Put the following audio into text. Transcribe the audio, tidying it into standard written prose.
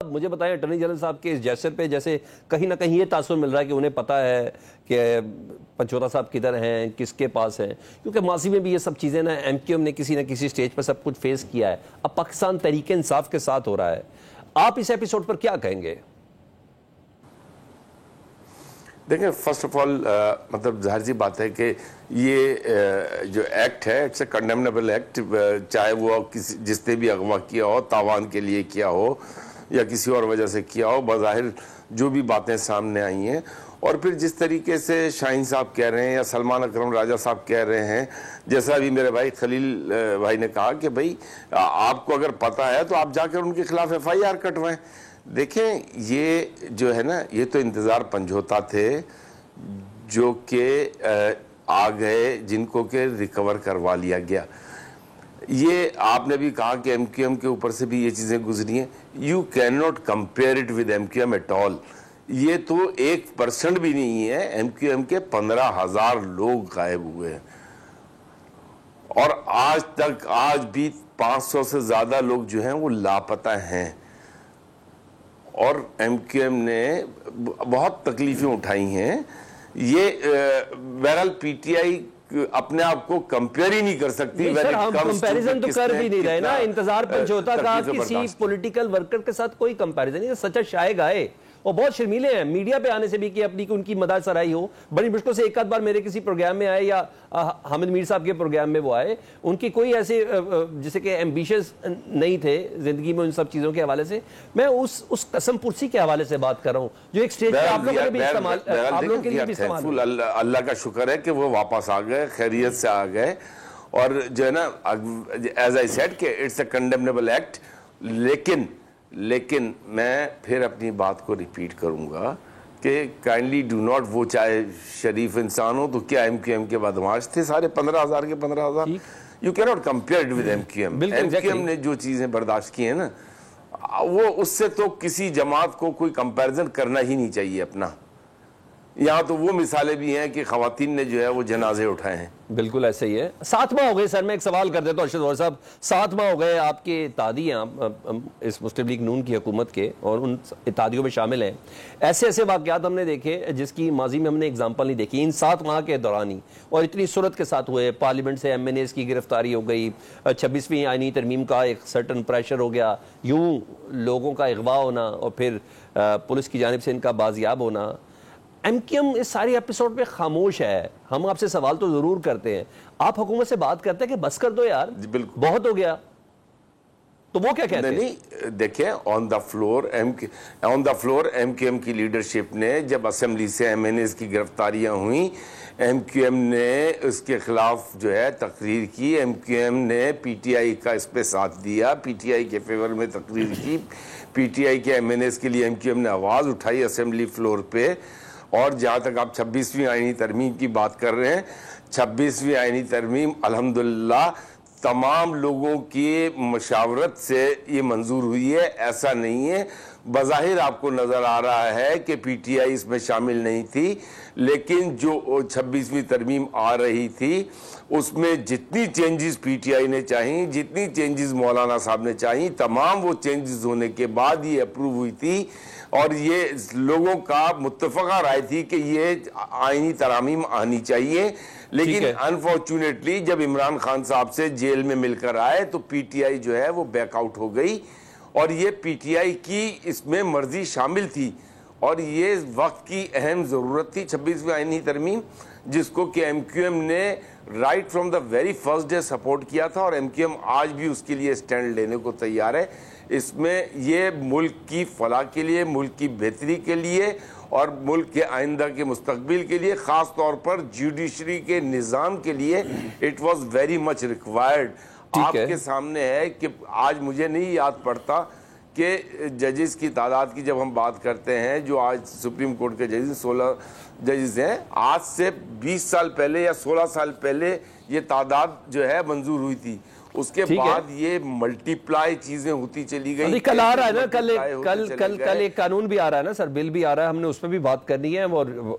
मुझे बताएं, attorney general साहब के इस जेस्चर पे जैसे कहीं ना कहीं ये तासुर मिल रहा है कि उन्हें पता है कि पंचोरा साहब किधर हैं, किसके पास हैं, क्योंकि माजी में भी ये सब चीज़ें ना एमक्यूएम ने किसी न किसी स्टेज पर सब कुछ फेस किया है। अब पाकिस्तान तहरीक इंसाफ के साथ हो रहा है। आप इस एपिसोड पर क्या कहेंगे? देखें, फर्स्ट ऑफ ऑल मतलब जाहिर सी बात है कि ये जो एक्ट है इट्स ए कंडेमनेबल एक्ट, चाहे वो किसी जिसने भी अगवा किया हो, तावान के लिए किया हो या किसी और वजह से किया हो। बज़ाहिर जो भी बातें सामने आई हैं और फिर जिस तरीके से शाहीन साहब कह रहे हैं या सलमान अकरम राजा साहब कह रहे हैं, जैसा भी मेरे भाई खलील भाई ने कहा कि भाई आपको अगर पता है तो आप जाकर उनके खिलाफ FIR कटवाएं। देखें, ये जो है ना, ये तो इंतज़ार पंजोता थे जो कि आ गए, जिनको के रिकवर करवा लिया गया। ये आपने भी कहा कि MQM के ऊपर से भी ये चीज़ें गुजरी हैं। You can not compare it with MQM at all. ये तो 1% भी नहीं है। MQM के 15,000 लोग गायब हुए हैं और आज तक आज भी 500 से ज़्यादा लोग जो हैं वो लापता हैं और MQM ने बहुत तकलीफें उठाई हैं। ये बहरहाल PTI अपने आप को कंपेयर ही नहीं कर सकती। हम कंपैरिजन तो कर भी नहीं रहे ना। इंतजार पंचोता का किसी पॉलिटिकल वर्कर के साथ कोई कंपैरिजन नहीं। सच्चा शाये गाए और बहुत शर्मीले हैं मीडिया पे आने से भी कि अपनी उनकी मदद सराही हो। बड़ी मुश्किल से एक आध बार मेरे किसी प्रोग्राम में आए या हामिद मीर साहब के प्रोग्राम में वो आए, उनकी कोई ऐसे जैसे कि एम्बिशियस नहीं थे जिंदगी में उन सब चीजों के हवाले से। मैं उस कसम पुरसी के हवाले से बात कर रहा हूँ जो एक स्टेज पे आप लोगों ने भी इस्तेमाल, आप लोगों के लिए भी इस्तेमाल। अल्लाह का शुक्र है कि वो वापस आ गए, खैरियत से आ गए। और जो है ना, एज आई सेड कि इट्स अ कंडेमनेबल एक्ट। लेकिन मैं फिर अपनी बात को रिपीट करूंगा कि काइंडली डू नॉट, वो चाहे शरीफ इंसान हो तो क्या MQM के बदमाश थे सारे 15,000 के 15,000। You can not compare it with MQM। MQM ने जो चीजें बर्दाश्त की है ना, वो उससे तो किसी जमात को कोई कंपैरिजन करना ही नहीं चाहिए अपना। यहाँ तो वो मिसालें भी हैं कि खवातीन ने जो है वो जनाजे उठाए हैं। बिल्कुल ऐसे ही है। 7 माह हो गए सर, मैं एक सवाल कर देता हूँ अर्शद साहब, 7 माह हो गए आपके इत्तेहादी हैं इस मुस्लिम लीग नून की हुकूमत के और उन इत्तेहादियों में शामिल हैं। ऐसे ऐसे वाक़यात हमने देखे जिसकी माजी में हमने एग्जाम्पल नहीं देखी इन 7 माह के दौरान ही, और इतनी सूरत के साथ हुए। पार्लियामेंट से MNAs की गिरफ्तारी हो गई, 26वीं आईनी तरमीम का एक सर्टन प्रेशर हो गया, यूं लोगों का अगवा होना और फिर पुलिस की जानिब से इनका बाजियाब होना। MQM इस सारी एपिसोड पे खामोश है। हम आपसे सवाल तो जरूर करते हैं, आप हुकूमत से बात करते हैं कि बस कर दो यार, बहुत हो गया, तो वो क्या कहते हैं? नहीं, देखिए, ऑन द फ्लोर MQM की लीडरशिप ने जब असेंबली से MNAs की गिरफ्तारियां हुई, MQM ने उसके खिलाफ जो है तकरीर की। MQM ने PTI का इस पे साथ दिया, PTI के फेवर में तकरीर की। PTI के MNAs के लिए MQM ने आवाज उठाई असेंबली फ्लोर पे। और जहाँ तक आप 26वीं आईनी तरमीम की बात कर रहे हैं, 26वीं आईनी तरमीम अल्हम्दुलिल्लाह तमाम लोगों की मशावरत से ये मंजूर हुई है। ऐसा नहीं है बज़ाहिर आपको नज़र आ रहा है कि PTI इसमें शामिल नहीं थी, लेकिन जो 26वीं तरमीम आ रही थी उसमें जितनी चेंजेस PTI ने चाही, जितनी चेंजेस मौलाना साहब ने चाही, तमाम वो चेंजेस होने के बाद ये अप्रूव हुई थी। और ये लोगों का मुत्तफ़क़ा राय थी कि ये आईनी तरामीम आनी चाहिए। लेकिन अनफॉर्चुनेटली जब इमरान खान साहब से जेल में मिलकर आए तो PTI जो है वो बैकआउट हो गई और ये PTI की इसमें मर्जी शामिल थी। और ये वक्त की अहम ज़रूरत थी 26वीं आईनी तरमीम, जिसको कि MQM ने right from the very first day support किया था और MQM आज भी उसके लिए स्टैंड लेने को तैयार है। इसमें ये मुल्क की फलाह के लिए, मुल्क की बेहतरी के लिए और मुल्क के आइंदा के मुस्तकबिल के लिए, ख़ास तौर पर जुडिशरी के निज़ाम के लिए it was very much required. आपके सामने है कि आज मुझे नहीं याद पड़ता कि जजेस की तादाद की जब हम बात करते हैं, जो आज सुप्रीम कोर्ट के जजेस 16 जजेस हैं, आज से 20 साल पहले या 16 साल पहले ये तादाद जो है मंजूर हुई थी। उसके बाद ये मल्टीप्लाई चीजें होती चली गई। कल आ रहा है ना, कल एक कानून भी आ रहा है ना सर, बिल भी आ रहा है, हमने उस पर भी बात करनी है। और